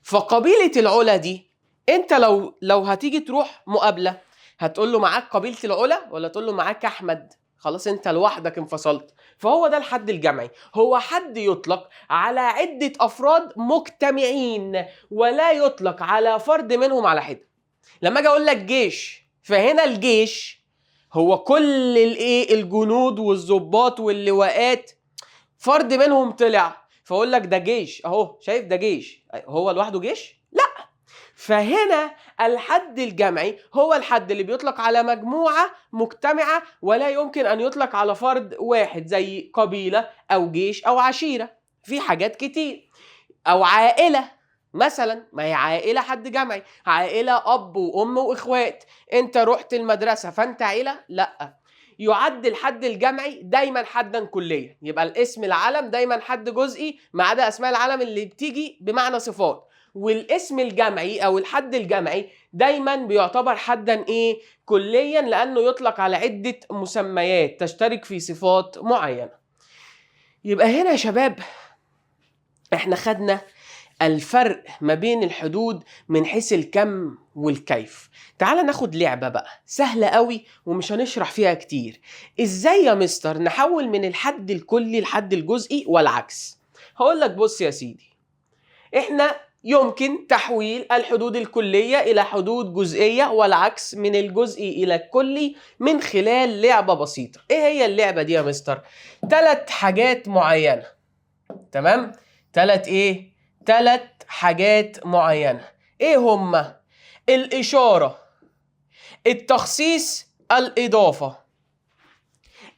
فقبيله العلا دي انت لو هتيجي تروح مقابله، هتقول له معاك قبيله العلا ولا تقول له معاك احمد؟ خلاص انت لوحدك انفصلت. فهو ده الحد الجمعي، هو حد يطلق على عده افراد مجتمعين ولا يطلق على فرد منهم على حده. لما اجي اقول لك جيش، فهنا الجيش هو كل الايه، الجنود والضباط واللواءات، فرد منهم طلع فاقول لك ده جيش اهو، شايف ده جيش، هو لوحده جيش؟ لا. فهنا الحد الجمعي هو الحد اللي بيطلق على مجموعة مجتمعة ولا يمكن ان يطلق على فرد واحد، زي قبيلة او جيش او عشيرة، في حاجات كتير. او عائلة مثلا، ما هي عائلة حد جمعي، عائلة اب وام واخوات. انت رحت المدرسة فانت عائلة؟ لا. يعد الحد الجمعي دايما حدا كليا، يبقى الاسم العلم دايما حد جزئي ما عدا اسماء العلم اللي بتيجي بمعنى صفات. والاسم الجمعي او الحد الجمعي دايما بيعتبر حدا ايه، كليا، لانه يطلق على عدة مسميات تشترك في صفات معينة. يبقى هنا يا شباب احنا خدنا الفرق ما بين الحدود من حيث الكم والكيف. تعال ناخد لعبة بقى سهلة قوي ومش هنشرح فيها كتير. ازاي يا مستر نحول من الحد الكلي للحد الجزئي والعكس؟ هقول لك بص يا سيدي، احنا يمكن تحويل الحدود الكلية إلى حدود جزئية والعكس من الجزئي إلى الكلي من خلال لعبة بسيطة. ايه هي اللعبة دي يا مستر؟ 3 حاجات معينة. تمام؟ 3 حاجات معينة. ايه هما؟ الإشارة، التخصيص، الإضافة.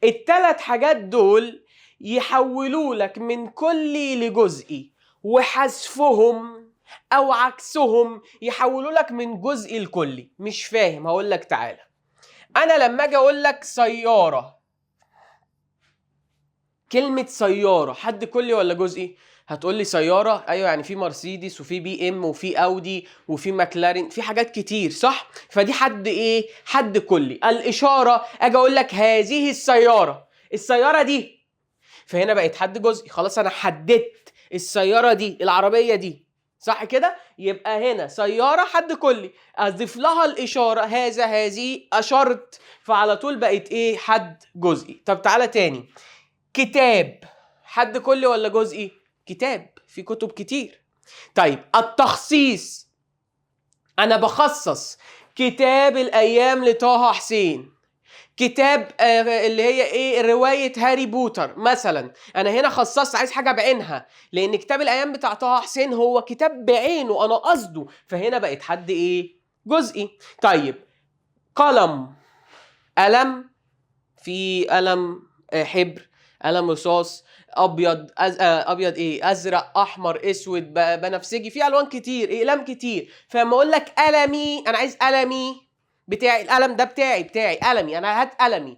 ال3 حاجات دول يحولوا لك من كلي لجزئي، وحذفهم أو عكسهم يحولوا لك من جزئي لكلي. مش فاهم؟ هقول لك تعالى. أنا لما أجي أقول لك سيارة، كلمة سيارة حد كلي ولا جزئي؟ هتقول لي سيارة، ايوه يعني في مرسيدس وفي بي ام وفي اودي وفي ماكلارين، في حاجات كتير صح؟ فدي حد ايه؟ حد كلي. الاشارة اجي اقول لك هذه السيارة، السيارة دي، فهنا بقت حد جزئي. خلاص انا حددت السيارة دي، العربية دي، صح كده؟ يبقى هنا سيارة حد كلي، اضيف لها الاشارة هذا هذه، اشرت، فعلى طول بقت ايه؟ حد جزئي. طب تعالى تاني. كتاب حد كلي ولا جزئي؟ كتاب، في كتب كتير. طيب التخصيص، انا بخصص كتاب الايام لطه حسين، كتاب اللي هي ايه، رواية هاري بوتر مثلا. انا هنا خصصت، عايز حاجة بعينها، لان كتاب الايام بتاع طه حسين هو كتاب بعينه انا قصده، فهنا بقت حد ايه؟ جزئي. طيب قلم، قلم، في قلم حبر، قلم رصاص، ابيض ابيض ايه، ازرق، احمر، اسود، بنفسجي، في الوان كتير، اقلام كتير. فلما اقول لك قلمي، انا عايز قلمي بتاعي، القلم ده بتاعي قلمي، انا هات قلمي.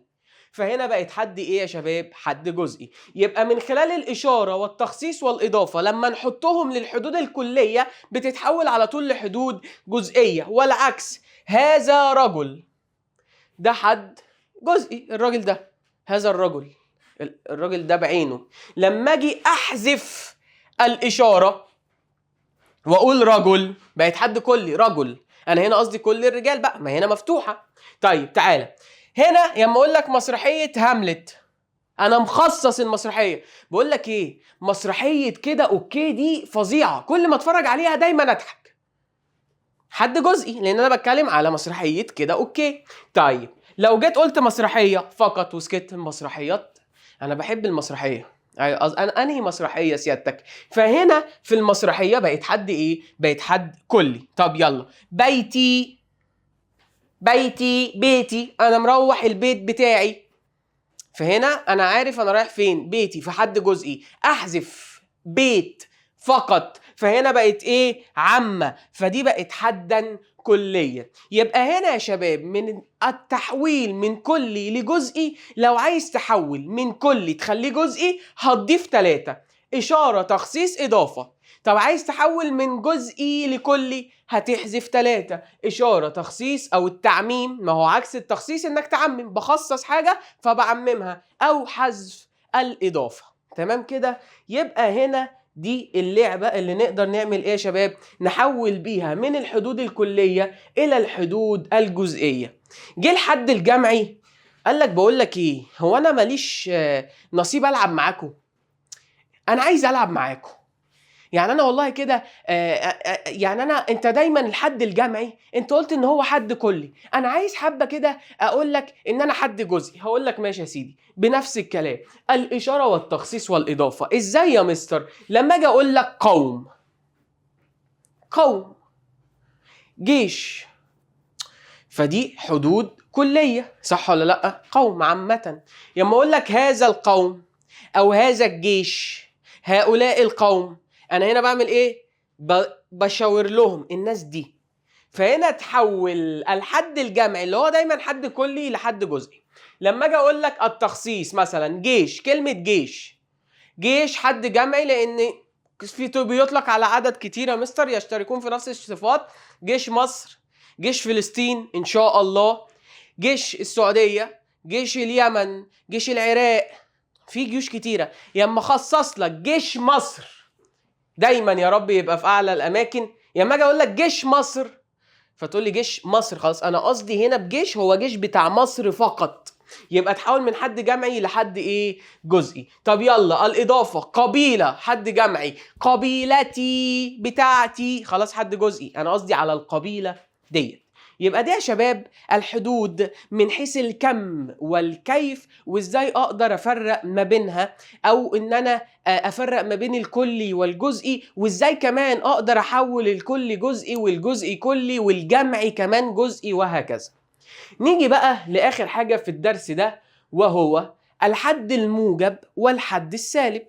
فهنا بقت حد ايه يا شباب؟ حد جزئي. يبقى من خلال الاشاره والتخصيص والاضافه لما نحطهم للحدود الكليه بتتحول على طول لحدود جزئيه. والعكس، هذا رجل، ده حد جزئي، الراجل ده، هذا الرجل، الراجل ده بعينه. لما اجي احذف الاشاره واقول رجل بقت حد كلي، رجل. انا هنا قصدي كل الرجال بقى، ما هنا مفتوحه. طيب تعالى هنا لما اقول لك مسرحيه هاملت، انا مخصص المسرحيه. بقول لك ايه، مسرحيه كده اوكي دي فظيعه، كل ما اتفرج عليها دايما اضحك، حد جزئي، لان انا بتكلم على مسرحيه كده اوكي. طيب لو جيت قلت مسرحيه فقط وسكت، المسرحيات انا بحب المسرحيه، انا انهي مسرحيه سيادتك؟ فهنا في المسرحيه بقت حد ايه؟ بقت حد كلي. طب يلا، بيتي، بيتي، انا مروح البيت بتاعي، فهنا انا عارف انا رايح فين، بيتي، في حد جزئي. احذف بيت فقط، فهنا بقت ايه؟ عامة، فدي بقت حدا كليا. يبقى هنا يا شباب من التحويل من كلي لجزئي، لو عايز تحول من كلي تخليه جزئي هتضيف 3: إشارة، تخصيص، إضافة. طب عايز تحول من جزئي لكلي، هتحذف 3. إشارة تخصيص أو التعميم، ما هو عكس التخصيص إنك تعمم، بخصص حاجة فبعممها، أو حذف الإضافة. تمام كده؟ يبقى هنا دي اللعبة اللي نقدر نعمل إيه يا شباب؟ نحول بيها من الحدود الكلية إلى الحدود الجزئية. جه الحد الجمعي قال لك بقول لك إيه، هو أنا ماليش نصيب ألعب معاكم؟ أنا عايز ألعب معاكم. يعني انا والله كده يعني انت دايما الحد الجمعي انت قلت ان هو حد كلي، انا عايز حبه كده اقول لك ان انا حد جزئي. هقول لك ماشي يا سيدي، بنفس الكلام، الاشاره والتخصيص والاضافه. ازاي يا مستر؟ لما اجي اقول لك قوم، قوم، جيش، فدي حدود كليه، صح ولا لا؟ قوم عامه. لما اقول لك هذا القوم او هذا الجيش، هؤلاء القوم، انا هنا بعمل ايه؟ بشاور لهم الناس دي. فهنا تحول الحد الجمعي اللي هو دايما حد كلي لحد جزئي. لما اجي اقول لك التخصيص مثلا جيش، كلمه جيش، جيش حد جمعي لان بيطلق على عدد كتير يا مستر يشتركون في نفس الصفات. جيش مصر، جيش فلسطين ان شاء الله، جيش السعوديه، جيش اليمن، جيش العراق، في جيوش كتيره. ياما خصص لك جيش مصر، دايما يا رب يبقى في اعلى الاماكن. ياما اجي اقول لك جيش مصر فتقول لي جيش مصر، خلاص انا قصدي هنا بجيش هو جيش بتاع مصر فقط. يبقى تحول من حد جمعي لحد ايه؟ جزئي. طب يلا الاضافه، قبيله حد جمعي، قبيلتي، بتاعتي، خلاص حد جزئي، انا قصدي على القبيله ديت. يبقى دي يا شباب الحدود من حيث الكم والكيف، وازاي اقدر افرق ما بينها، او ان انا افرق ما بين الكلي والجزئي، وازاي كمان اقدر احول الكلي جزئي والجزئي كلي والجمعي كمان جزئي، وهكذا. نيجي بقى لاخر حاجه في الدرس ده، وهو الحد الموجب والحد السالب.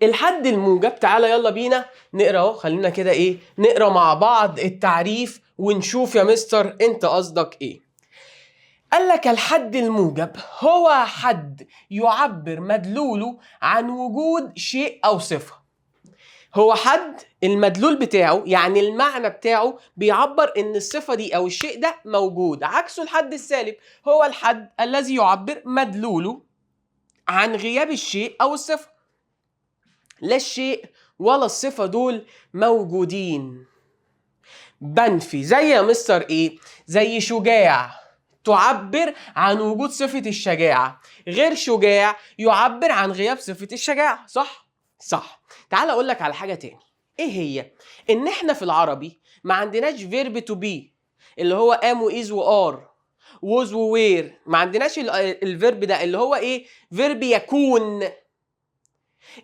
الحد الموجب، تعالى يلا بينا نقرا اهو، خلينا كده ايه، نقرا مع بعض التعريف ونشوف يا مستر انت قصدك ايه. قال لك الحد الموجب هو حد يعبر مدلوله عن وجود شيء او صفه. هو حد المدلول بتاعه، يعني المعنى بتاعه بيعبر ان الصفه دي او الشيء ده موجود. عكسه الحد السالب، هو الحد الذي يعبر مدلوله عن غياب الشيء او الصفه. لا الشيء ولا الصفة دول موجودين، بنفي. زي يا مستر ايه؟ زي شجاع تعبر عن وجود صفة الشجاعة، غير شجاع يعبر عن غياب صفة الشجاعة، صح؟ صح. تعال اقول لك على حاجة تاني، ايه هي؟ ان احنا في العربي ما عندناش فيرب تو بي اللي هو ام وايز وار، ووز ووير، ما عندناش الفيرب ده اللي هو ايه؟ فيرب يكون.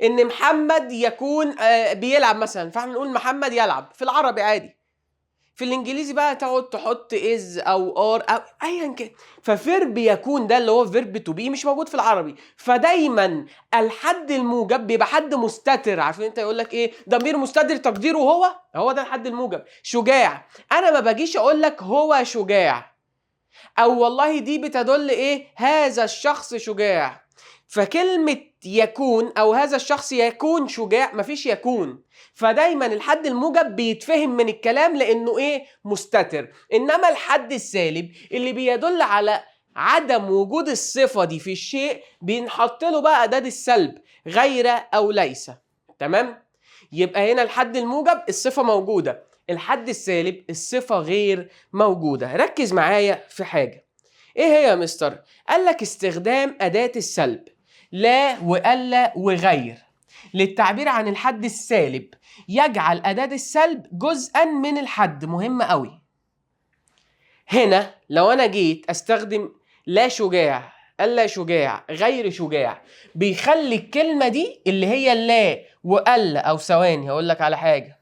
ان محمد يكون بيلعب مثلا، فاحنا نقول محمد يلعب في العربي عادي. في الانجليزي بقى تقعد تحط از او ار او ايا كان. ففيرب يكون ده اللي هو فيرب تو بي مش موجود في العربي. فدايما الحد الموجب بيبقى حد مستتر. عارفين انت يقول لك ايه؟ ضمير مستتر تقديره هو ده الحد الموجب. شجاع، انا ما باجيش اقول لك هو شجاع، او والله دي بتدل ايه؟ هذا الشخص شجاع. فكلمة يكون او هذا الشخص يكون شجاع، مفيش يكون. فدايما الحد الموجب بيتفهم من الكلام لانه ايه؟ مستتر. انما الحد السالب اللي بيدل على عدم وجود الصفة دي في الشيء بينحط له بقى أداة السلب، غير او ليس. تمام؟ يبقى هنا الحد الموجب الصفة موجودة، الحد السالب الصفة غير موجودة. ركز معايا في حاجة، ايه هي يا مستر؟ قال لك استخدام أداة السلب لا وألا وغير للتعبير عن الحد السالب يجعل أداة السلب جزءا من الحد. مهم قوي. هنا لو أنا جيت أستخدم لا شجاع، ألا شجاع، غير شجاع، بيخلي الكلمة دي اللي هي لا وألا، أو ثواني هقول لك على حاجة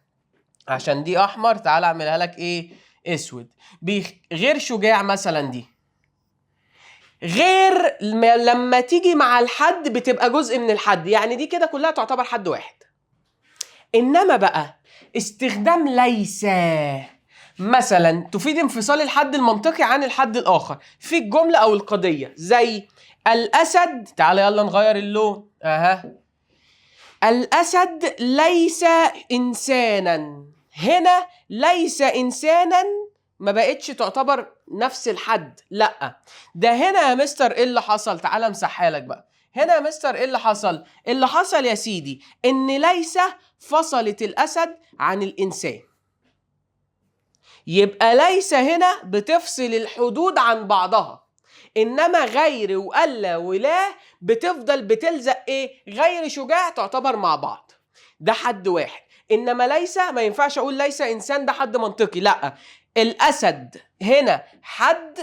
عشان دي أحمر، تعال أعملها لك إيه؟ أسود. غير شجاع مثلا دي غير لما تيجي مع الحد بتبقى جزء من الحد، يعني دي كده كلها تعتبر حد واحد. انما بقى استخدام ليس مثلا تفيد انفصال الحد المنطقي عن الحد الاخر في الجمله او القضيه. زي الاسد، تعالى يلا نغير اللون، الأسد ليس إنسانا. هنا ليس إنسانا ما بقتش تعتبر نفس الحد، لا ده هنا يا مستر ايه اللي حصل؟ تعالى امسحها لك بقى. هنا يا مستر ايه اللي حصل؟ اللي حصل يا سيدي ان ليس فصلت الأسد عن الإنسان، يبقى ليس هنا بتفصل الحدود عن بعضها، انما غير وألا ولا بتفضل بتلزق ايه؟ غير شجاع تعتبر مع بعض، ده حد واحد. انما ليس ما ينفعش اقول ليس انسان ده حد منطقي، لا الاسد هنا حد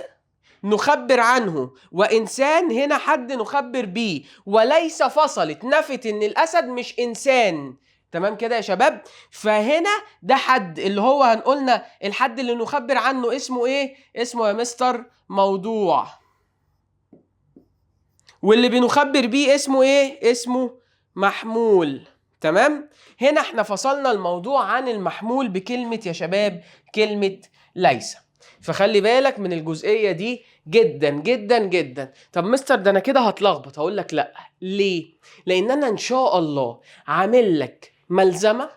نخبر عنه، وانسان هنا حد نخبر بيه، وليس فصلت نفت ان الاسد مش انسان. تمام كده يا شباب؟ فهنا ده حد اللي هو هنقولنا الحد اللي نخبر عنه اسمه ايه؟ اسمه يا مستر موضوع، واللي بنخبر بيه اسمه ايه؟ اسمه محمول. تمام؟ هنا احنا فصلنا الموضوع عن المحمول بكلمة يا شباب كلمة ليس. فخلي بالك من الجزئية دي جدا جدا جدا. طب مستر ده انا كده هتلخبط، هقول لك لا. ليه؟ لان انا ان شاء الله عامل لك ملزمة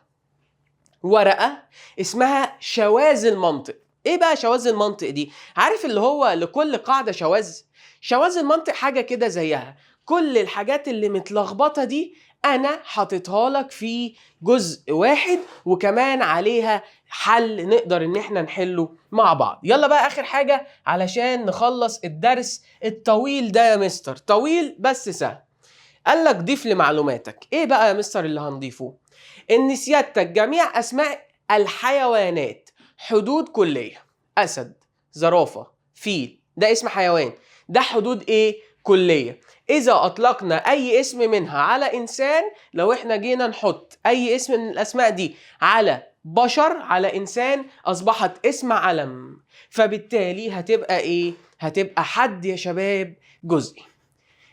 ورقة اسمها شواذ المنطق. ايه بقى شواذ المنطق دي؟ عارف اللي هو لكل قاعدة شواذ؟ شواذ المنطق حاجة كده زيها، كل الحاجات اللي متلخبطة دي انا حاططها لك في جزء واحد، وكمان عليها حل نقدر ان احنا نحله مع بعض. يلا بقى اخر حاجة علشان نخلص الدرس الطويل ده يا مستر، طويل بس سهل. قال لك ضيف لمعلوماتك. ايه بقى يا مستر اللي هنضيفه؟ ان سيادتك جميع اسماء الحيوانات حدود كلية. اسد، زرافة، فيل، ده اسم حيوان، ده حدود ايه؟ كلية. اذا اطلقنا اي اسم منها على انسان، لو احنا جينا نحط اي اسم من الاسماء دي على بشر، على انسان، اصبحت اسم علم، فبالتالي هتبقى ايه؟ هتبقى حد يا شباب جزئي.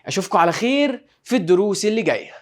اشوفكم على خير في الدروس اللي جايه.